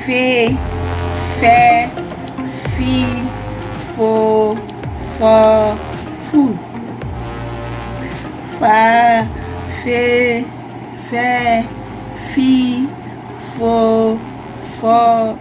fé, fé, fi, fo, fó, fu. Fá, fé, fé, fi, fo, fó.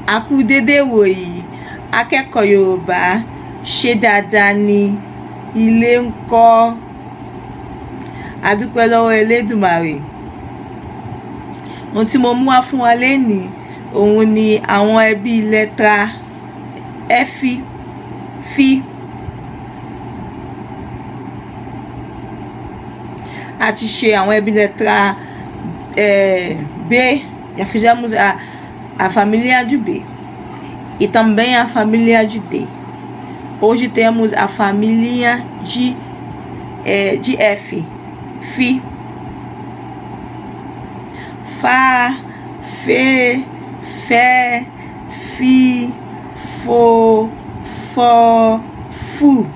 A kú dédé wòyí, akẹ́kọ̀ọ́ Yorùbá, ṣé dáadáa ni? Ilé ńkọ́? A dúpẹ́ lọ́wọ́ Elédùmarè. Ohun tí mo mú wá fún wa lénìí, òun ni àwọn ẹbí lẹ́tà ẹ́fí, fí. A ti ṣe àwọn ẹbí lẹ́tà B, já fizemos a família de B e também a família de D. Hoje temos a família de F, Fi. Fá, Fê, Fé, Fi, Fo, Fó, Fu.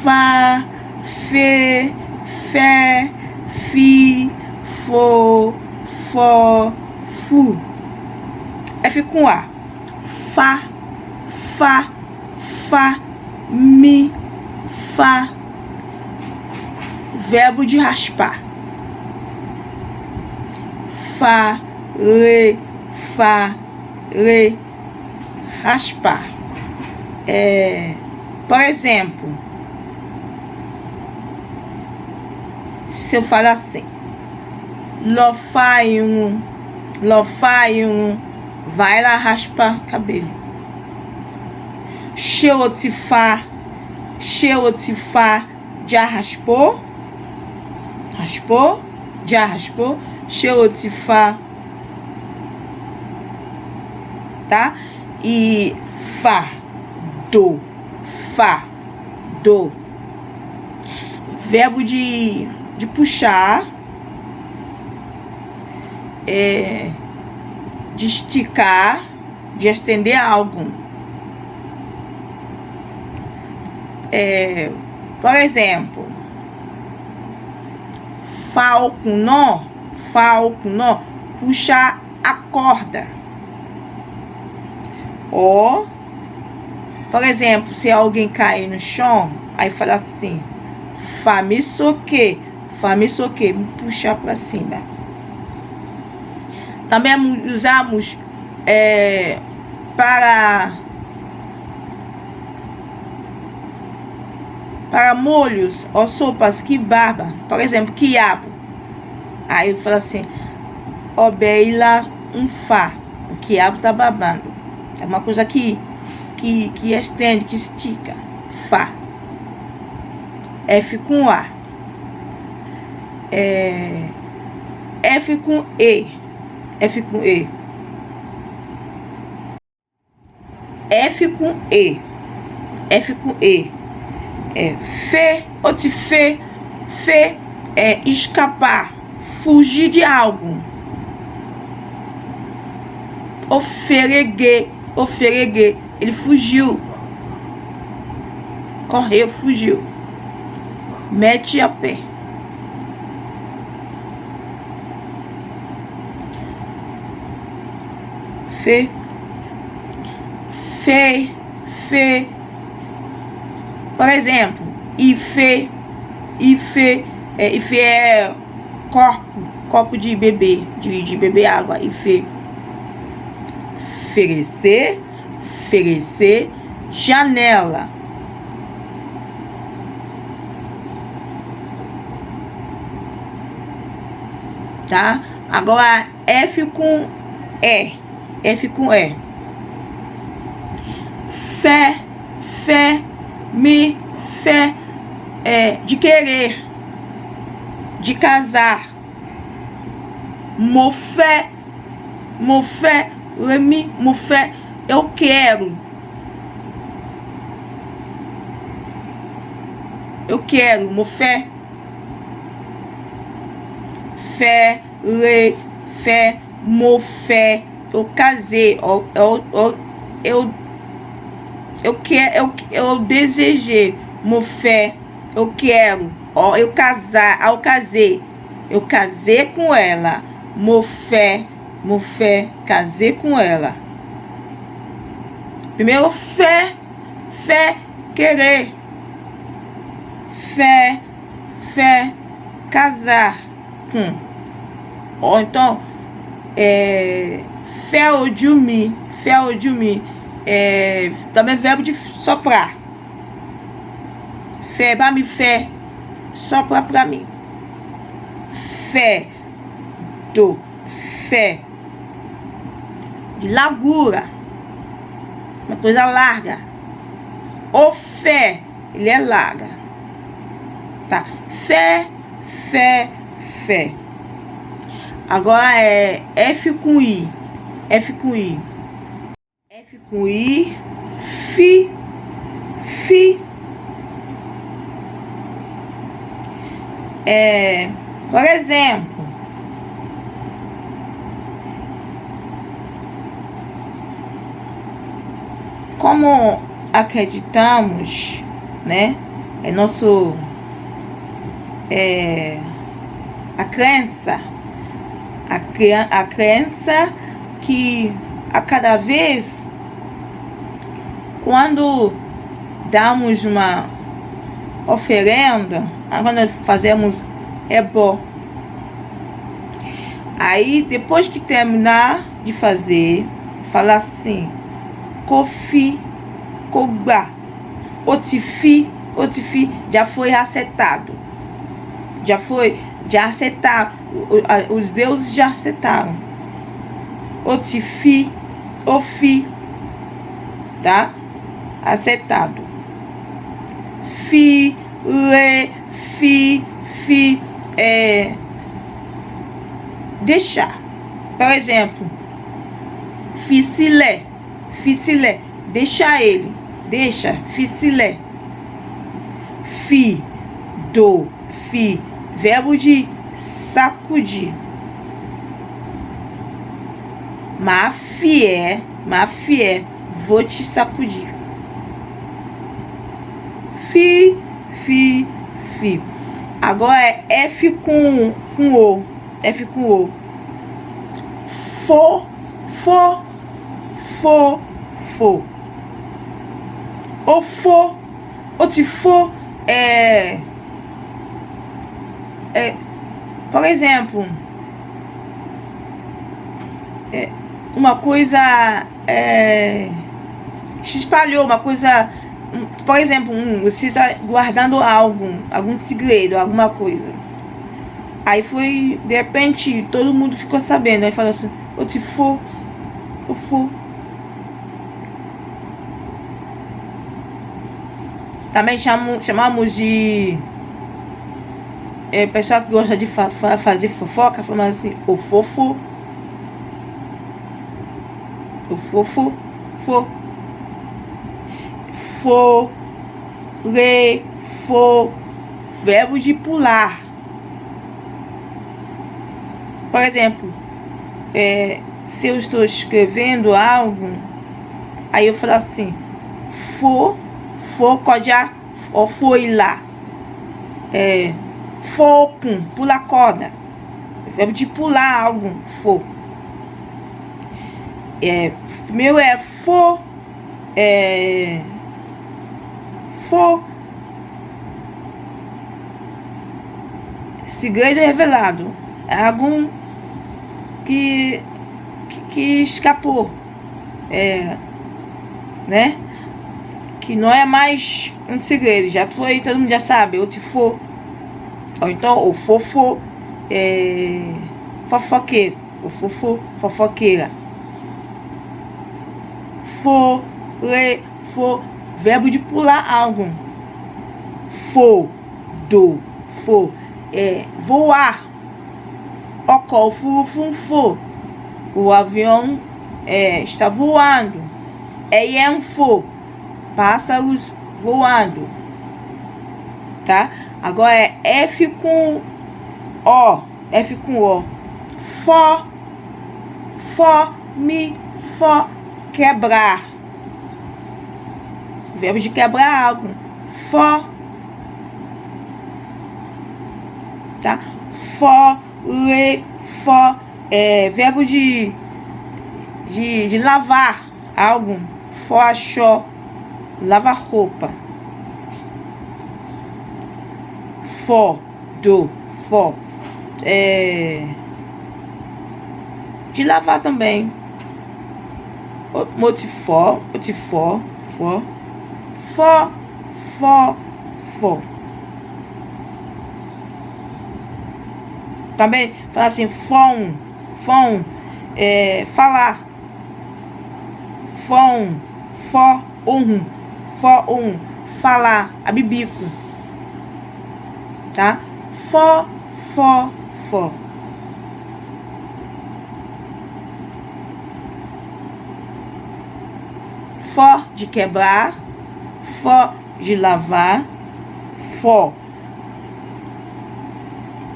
Fá, Fê, Fé, Fi, Fo, Fó, Fu. F com A. Fá, Fá, Fá, Mi, Fá. Verbo de raspar. Fá, Rê, Fá, Rê. Raspar. Por exemplo, se eu falar assim, lo faz vai lá raspar cabelo. Xeotifá, já raspou? Raspou? Já raspou? Xeotifá. Tá? E fá, do. Verbo de puxar, de esticar, de estender algo. Por exemplo, falconó, puxar a corda. Ou, por exemplo, se alguém cair no chão, aí fala assim, fame soque, me puxar para cima. Também usamos para molhos ou sopas, que barba. Por exemplo, quiabo. Aí eu falo assim, obeila fá. O quiabo tá babando. É uma coisa que estende, que estica. Fá. F com A. F com E. F com E. F com E. F com E. Fê, ou te fê. Fê é escapar, fugir de algo. Ofereguê. Ele fugiu. Correu, fugiu. Mete a pé. Fê. Por exemplo, Ife é copo de beber, de beber água. Ife. Oferecer, janela. Tá? Agora F com E. Fé, mi, fé, de querer, de casar. Mofé, remi, mofé, eu quero. Mofé. Fé, re, fé, mofé, eu casei, eu desejei, mofé, eu quero, eu casei com ela, Mo fé, casei com ela. Primeiro, fé, querer. Fé, casar com. Ou então, fé ou jumi, também verbo de soprar. Fé, para mim, fé, sopra para mim. Fé, fé, de largura, uma coisa larga. O fé, ele é larga, tá? Fé. Agora é F com I, fi. Por exemplo, como acreditamos, né? É nosso a crença que a cada vez quando damos uma oferenda, quando fazemos ebó, aí depois que terminar de fazer, falar assim: Kofi, Kogba, Otifi, já foi acertado. Já acertaram. Os deuses já acertaram. Otifi, Ofi, tá? Acertado. Fi, deixar. Por exemplo, ficilé, deixa ele, ficilé. Fi, verbo de sacudir. Mafié, vou te sacudir. Fi. Agora é F com O. For. O for, o te for, por exemplo, uma coisa se espalhou, uma coisa, por exemplo, você está guardando algum segredo, alguma coisa. Aí foi, de repente, todo mundo ficou sabendo. Aí falou assim: o te for. Também chamamos de pessoal que gosta de fazer fofoca, falando assim: o fofo. Verbo de pular. Por exemplo, se eu estou escrevendo algo, aí eu falo assim: kọjá, ou foi lá. Focum, pular corda. Verbo de pular algo, for. Primeiro é for. Segredo revelado. Algum que escapou. Né? Que não é mais um segredo. Já foi, todo mundo já sabe. Ou te for. Ou então, o fofo. Fofoqueiro. O fofo, fofoqueira. For. Verbo de pular algo. For. Voar. Ocó, furufunfo. O avião está voando. Yenfo. Pássaros voando. Tá? Agora é F com O. For, quebrar. Verbo de quebrar algo. For. Tá? verbo de lavar algo, fọ aṣọ, lavar roupa. Fọ, fọ. De lavar também. Motifó, fó. Também fala assim, fom, falar. Fó, falar, abibico. Tá? Fó. Fó de quebrar, fó de lavar, fó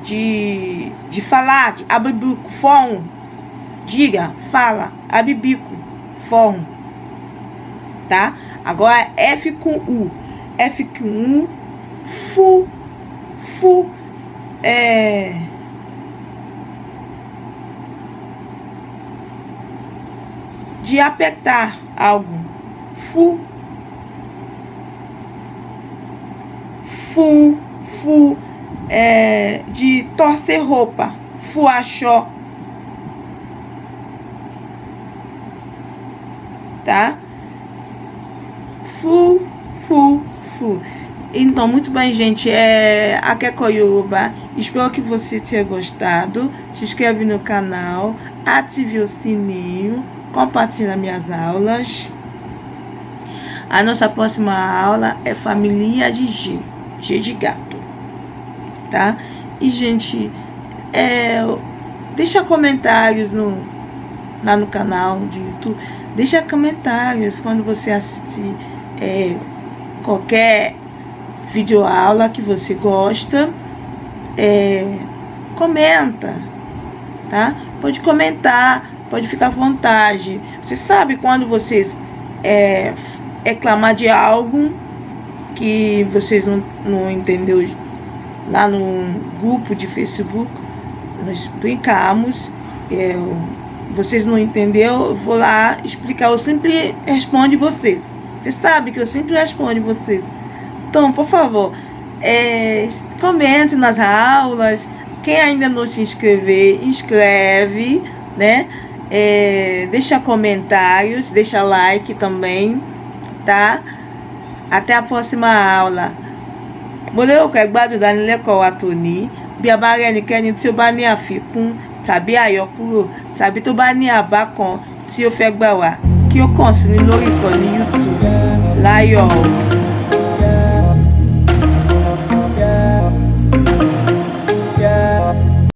de falar, de abibico, fóm, diga, fala, abibico, fóm, tá? Agora F com U, fu, de apertar algo, fu, de torcer roupa, fuaxó, tá? Fu. Então, muito bem, gente, Akẹ́kọ̀ọ́ Yorùbá. Espero que você tenha gostado. Se inscreve no canal, ative o sininho, compartilha minhas aulas. A nossa próxima aula é família de G de gato, tá? E, gente, deixa comentários lá no canal de YouTube. Deixa comentários quando você assistir qualquer videoaula que você gosta. Comenta, tá? Pode comentar, pode ficar à vontade. Você sabe quando vocês reclamar de algo que vocês não entenderam lá no grupo de Facebook, nós explicamos. Vocês não entenderam, eu vou lá explicar. Eu sempre respondo vocês. Você sabe que eu sempre respondo vocês. Então, por favor, comente nas aulas. Quem ainda não se inscrever, inscreve, né? Deixa comentários, deixa like também, tá? Até a próxima aula. Mo lérò pé gbádùn ìdánilẹ́kọ̀ọ́ wa tòní. Bí a bá rí ẹnikẹ́ni tí ó bá ní àfikún tàbí àyọkúrò tàbí tó bá ní àbá kan tí ó fẹ́ gbà wá, kí ó kàn sí mi lórí ìkànnì YouTube. Láyọ̀ o.